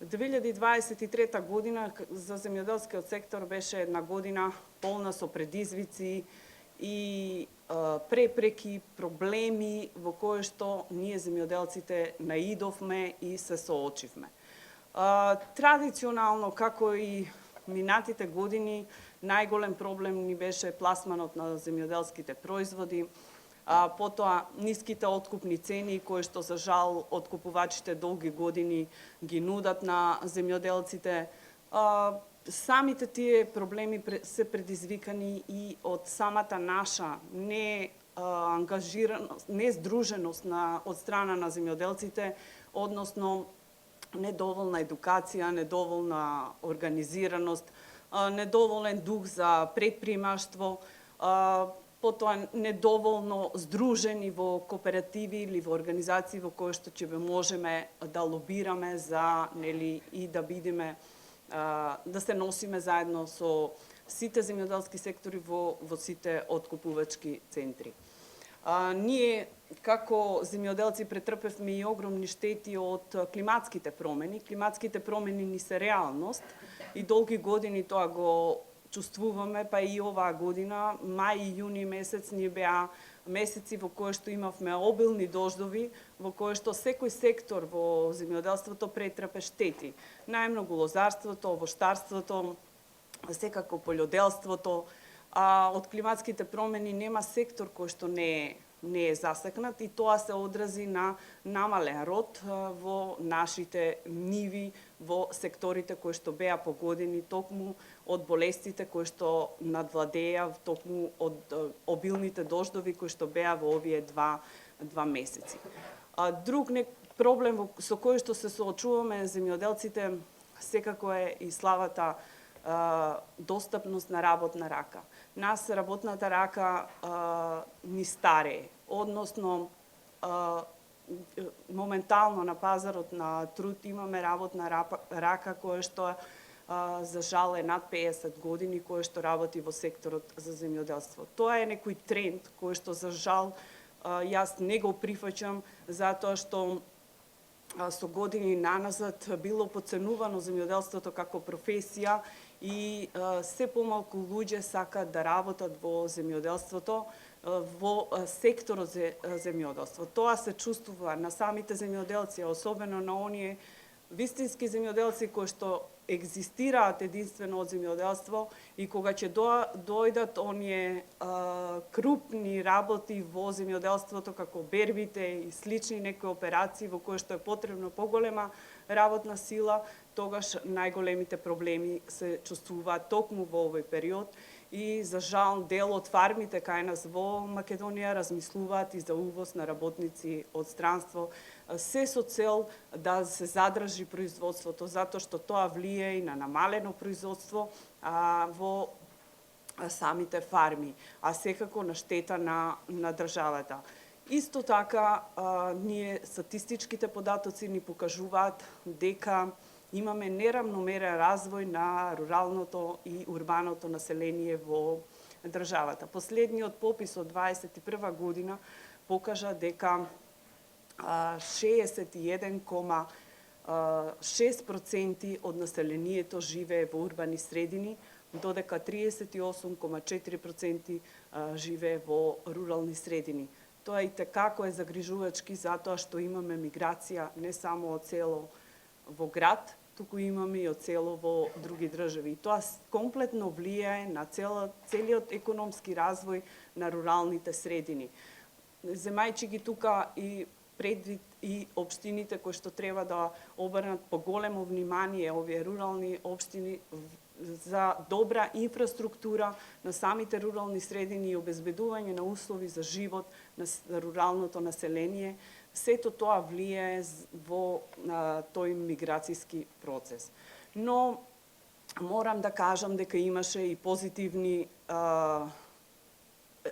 2023 година за земјоделскиот сектор беше една година полна со предизвици и препреки, проблеми во кои што ние земјоделците наидовме и се соочивме. Традиционално, како и минатите години, најголем проблем ни беше пласманот на земјоделските производи, потоа ниските откупни цени кои што за жал откупувачите долги години ги нудат на земјоделците. Самите тие проблеми се предизвикани и од самата наша неангажираност, нездруженост од страна на земјоделците, односно недоволна едукација, недоволна организираност, недоволен дух за предпримаштво, потоа недоволно здружени во кооперативи или во организации во кои што ќе можеме да лобираме за и да бидеме да се носиме заедно со сите земјоделски сектори во сите откупувачки центри. Ние како земјоделци претрпевме и огромни штети од климатските промени. Климатските промени ни се реалност и долги години тоа го чувствуваме, па и оваа година, мај и јуни месец ни беа месеци во кои што имавме обилни дождови, во кои што секој сектор во земјоделството претрпе штети. Најмногу лозарството, овоштарството, секако полјоделството, од климатските промени нема сектор кој што не е засекнат и тоа се одрази на намален род во нашите ниви, во секторите кои што беа погодени токму од болестите кои што надвладеа, токму од обилните дождови кои што беа во овие два месеци. Друг проблем со кој што се соочуваме земјоделците секако е и слабата достапност на работна рака. Нас работната рака ни старее, односно моментално на пазарот на труд имаме работна рака која што за жал е над 50 години, која што работи во секторот за земјоделство. Тоа е некој тренд кој што за жал јас не го прифаќам, затоа што со години наназад било поценувано земјоделството како професија и се помалку луѓе сакаат да работат во земјоделството, во секторот за земјоделство. Тоа се чувствува на самите земјоделци, особено на оние вистински земјоделци кои што екзистираат единствено од земјоделство и кога ќе дојдат оние крупни работи во земјоделството како бербите и слични некои операции во кои што е потребно поголема работна сила, тогаш најголемите проблеми се чувствуваат токму во овој период и за жал дел од фармите кај нас во Македонија размислуваат и за увоз на работници од странство, се со цел да се задржи производството, затоа што тоа влие и на намалено производство во самите фарми, а секако на штета на државата. Исто така, ние статистичките податоци ни покажуваат дека имаме неравномерен развој на руралното и урбаното население во државата. Последниот попис од 2021 година покажа дека 61,6% од населението живее во урбани средини, додека 38,4% живее во рурални средини. Тоа и tekako е загрижувачки затоа што имаме миграција не само од село во град, туку имаме и од село во други држави. И тоа комплетно влијае на целиот економски развој на руралните средини. Земајќи ги тука и предвид и општините кои што треба да обрнат поголемо внимание овие рурални општини за добра инфраструктура на самите рурални средини и обезбедување на услови за живот на руралното население, сето тоа влијае во тој миграцијски процес. Но морам да кажам дека имаше и позитивни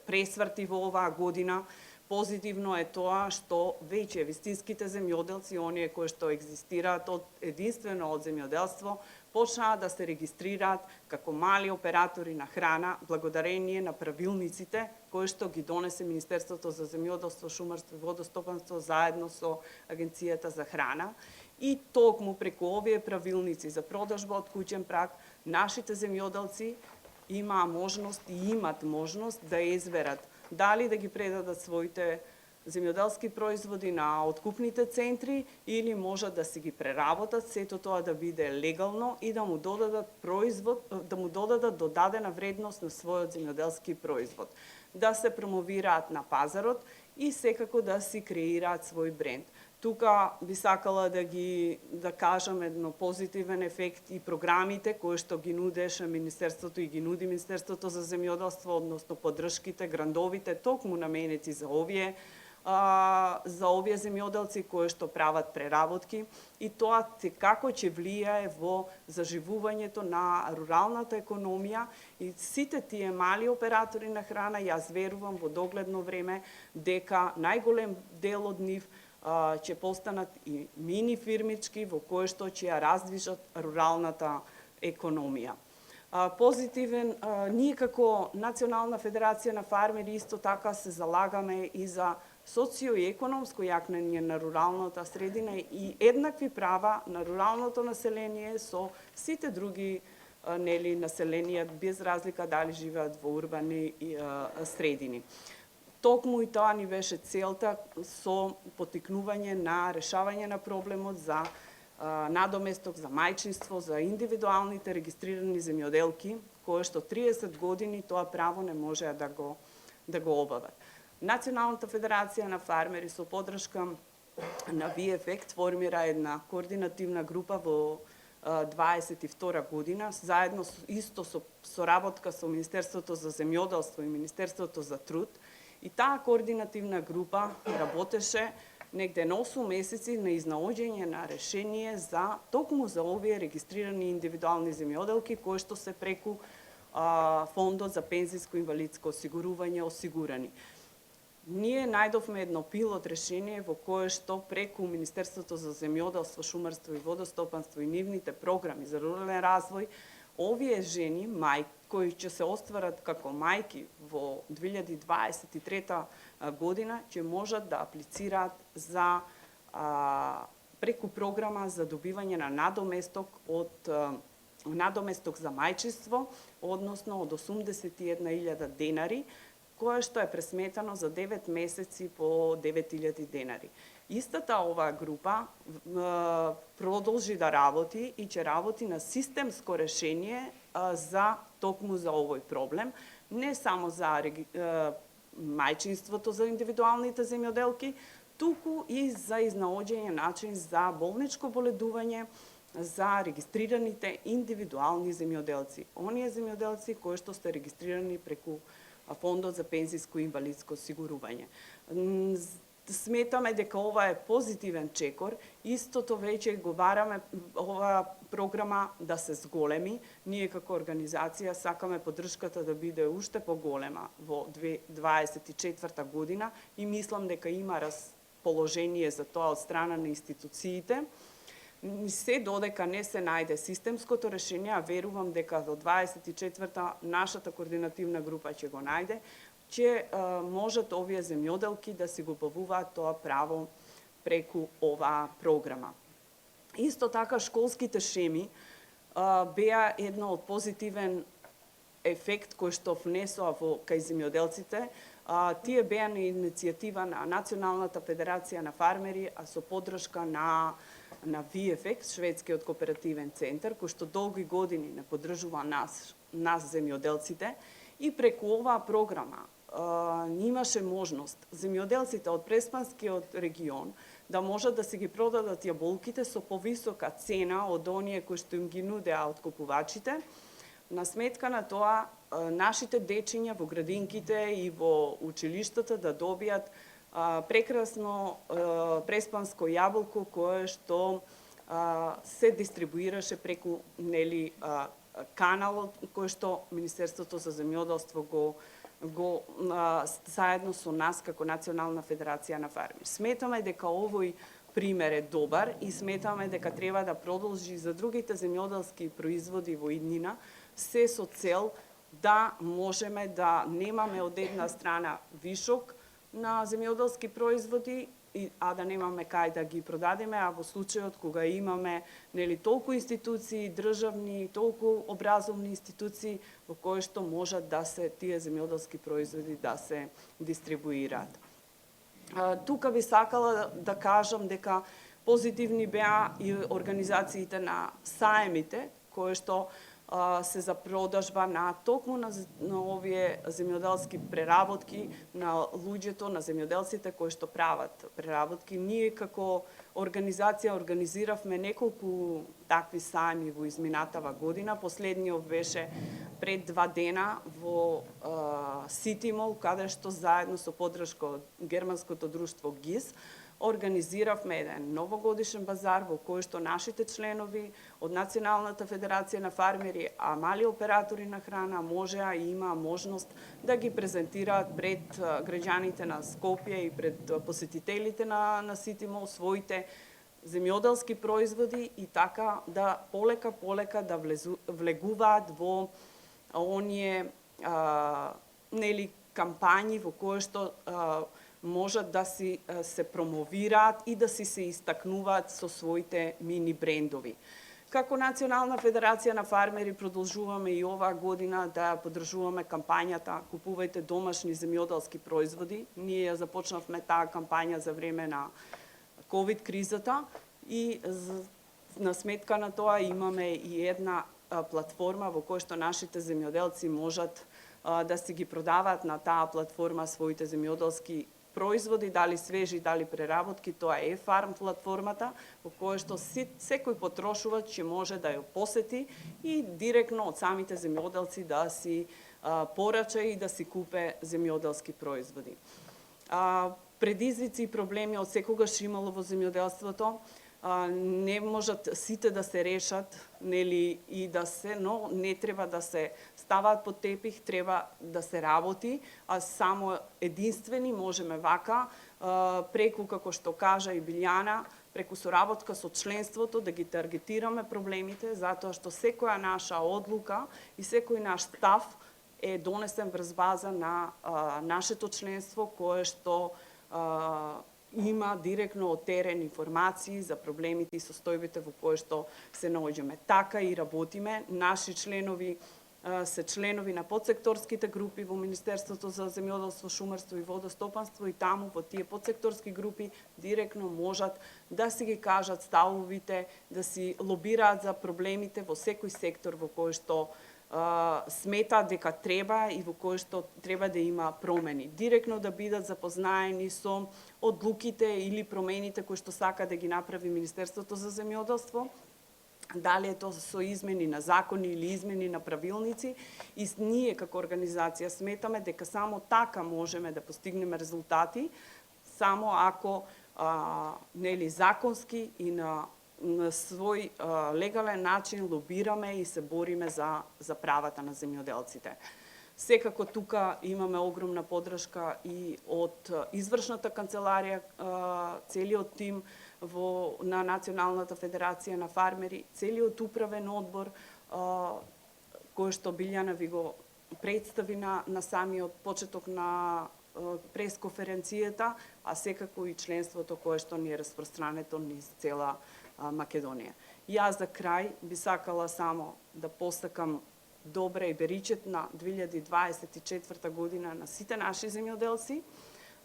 пресврти во оваа година. Позитивно е тоа што веќе вистинските земјоделци, оние кои што екзистираат единствено од земјоделство, почнаа да се регистрираат како мали оператори на храна, благодарение на правилниците кои што ги донесе Министерството за земјоделство, шумарство и водостопанство заедно со Агенцијата за храна. И токму преку овие правилници за продажба од куќен праг, нашите земјоделци имат можност да изберат дали да ги предадат своите земјоделски производи на откупните центри или можат да си ги преработат, сето тоа да биде легално и да му додадат додадена вредност на својот земјоделски производ, да се промовираат на пазарот и секако да си креираат свој бренд. Тука би сакала да кажам едно позитивен ефект и програмите кои што ги нудеше Министерството и ги нуди Министерството за земјоделство, односно поддршките, грантовите, токму наменети за овие земјоделци кои што прават преработки, и тоа како ќе влијае во заживувањето на руралната економија и сите тие мали оператори на храна. Јас верувам во догледно време дека најголем дел од нив ќе постанат и мини фирмички во кои што ќе ја раздвижат руралната економија. Позитивен, ние како Национална федерација на фармери исто така се залагаме и за социоекономско јакнење на руралната средина и еднакви права на руралното население со сите други населенија, без разлика дали живеат во урбани средини. Токму и тоа ни беше целта со поттикнување на решавање на проблемот за надоместок за мајчинство за индивидуалните регистрирани земјоделки, кои што 30 години тоа право не можеа да го обават. Националната федерација на фармери со поддршка на VFX формира една координативна група во 22 година, заедно со соработка со Министерството за земјоделство и Министерството за труд. И таа координативна група работеше негде на 8 месеци на изнаоѓање на решение токму за овие регистрирани индивидуални земјоделки кои што се преку Фондот за пензиско инвалидско осигурување осигурани. Ние најдовме едно пилот решение во кое што преку Министерството за земјоделство, шумарство и водостопанство и нивните програми за рурален развој, овие жени, кои ќе се остварат како мајки во 2023 година, ќе можат да аплицираат преку програма за добивање на надоместок за мајчинство, односно од 81.000 денари, кое што е пресметано за 9 месеци по 9.000 денари. Истата оваа група продолжи да работи и ќе работи на системско решение токму за овој проблем, не само за мајчинството за индивидуалните земјоделки, туку и за изнаоѓање начин за болничко боледување за регистрираните индивидуални земјоделци. Оние земјоделци кои што сте регистрирани преку Фондот за пензиско и инвалидско осигурување. Сметаме дека ова е позитивен чекор, истото веќе го бараме оваа програма да се зголеми. Ние како организација сакаме поддршката да биде уште поголема во 2024 година и мислам дека има расположение за тоа од страна на институциите. Се додека не се најде системското решение, а верувам дека до 24-та нашата координативна група ќе го најде, ќе можат овие земјоделки да си го бавуваат тоа право преку оваа програма. Исто така школските шеми беа едно од позитивен ефект кој што внесоа кај земјоделците. Тие беа на иницијатива на Националната федерација на фармери, а со поддршка на VFX, шведскиот кооперативен центар, кој што долги години не поддржува нас земјоделците, и преку оваа програма имаше можност земјоделците од Преспанскиот регион да можат да си ги продадат јаболките со повисока цена од оние кои што им ги нудеа откупувачите. На сметка на тоа, нашите дечиња во градинките и во училиштата да добијат прекрасно преспанско јаболко кое што се дистрибуираше преку каналот кој што Министерството за земјоделство го заедно со нас како Национална федерација на фармери. Сметаме дека овој пример е добар и сметаме дека треба да продолжи за другите земјоделски производи во иднина, се со цел да можеме да немаме од една страна вишок на земјоделски производи а да немаме кај да ги продадеме, а во случајот кога имаме толку институции државни, толку образовни институции во кои што можат да се тие земјоделски производи да се дистрибуираат. Тука би сакала да кажам дека позитивни беа и организациите на саемите, кои што се за продажба на токму на овие земјоделски преработки на луѓето, на земјоделците кои што прават преработки. Ние како организација организиравме неколку такви саеми во изминатава година. Последниот беше пред 2 дена во Ситимол, каде што заедно со поддршка од германското друштво ГИС организиравме еден новогодишен базар во кој што нашите членови од Националната федерација на фармери, а мали оператори на храна можеа и имаа можност да ги презентираат пред граѓаните на Скопје и пред посетителите на Ситимол своите земјоделски производи и така да полека да влегуваат во оние кампањи во кои што можат да се промовираат и да се истакнуваат со своите мини брендови. Како Национална федерација на фармери продолжуваме и оваа година да поддржуваме кампањата Купувајте домашни земјоделски производи. Ние ја започнавме таа кампања за време на ковид кризата и на сметка на тоа имаме и една платформа во која што нашите земјоделци можат да си ги продаваат на таа платформа своите земјоделски производи, дали свежи, дали преработки, тоа е Farm платформата, во која што секој потрошувач ќе може да ја посети и директно од самите земјоделци да си порача и да си купе земјоделски производи. Предизвици и проблеми од секогаш имало во земјоделството, не можат сите да се решат, и да се, но не треба да се ставаат под тепих, треба да се работи, а само единствени можеме вака, преку, како што кажа и Билјана, преку соработка со членството да ги таргетираме проблемите, затоа што секоја наша одлука и секој наш став е донесен врз база на нашето членство, кое што има директно од терен информации за проблемите и состојбите во кои што се наоѓаме. Така и работиме. Наши членови се членови на подсекторските групи во Министерството за земјоделство, шумарство и водостопанство и таму во тие подсекторски групи директно можат да си ги кажат ставовите, да си лобираат за проблемите во секој сектор во кој што сметаат дека треба и во кој што треба да има промени. Директно да бидат запознаени со одлуките или промените кои што сака да ги направи Министерството за земјоделство, дали е тоа со измени на закони или измени на правилници, и ние како организација сметаме дека само така можеме да постигнеме резултати, само ако законски и на свој легален начин лобираме и се бориме за правата на земјоделците. Секако тука имаме огромна поддршка и од извршната канцеларија, целиот тим на Националната федерација на фармери, целиот управен одбор, кој што Билјана ви го представи на самиот почеток на пресконференцијата, а секако и членството кое што ни е распространето низ цела Македонија. Јас за крај би сакала само да посакам добра и беричетна 2024 година на сите наши земјоделци,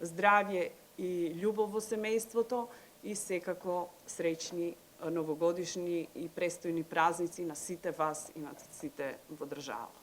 здравје и љубов во семејството и секако среќни новогодишни и престојни празници на сите вас и на сите во држава.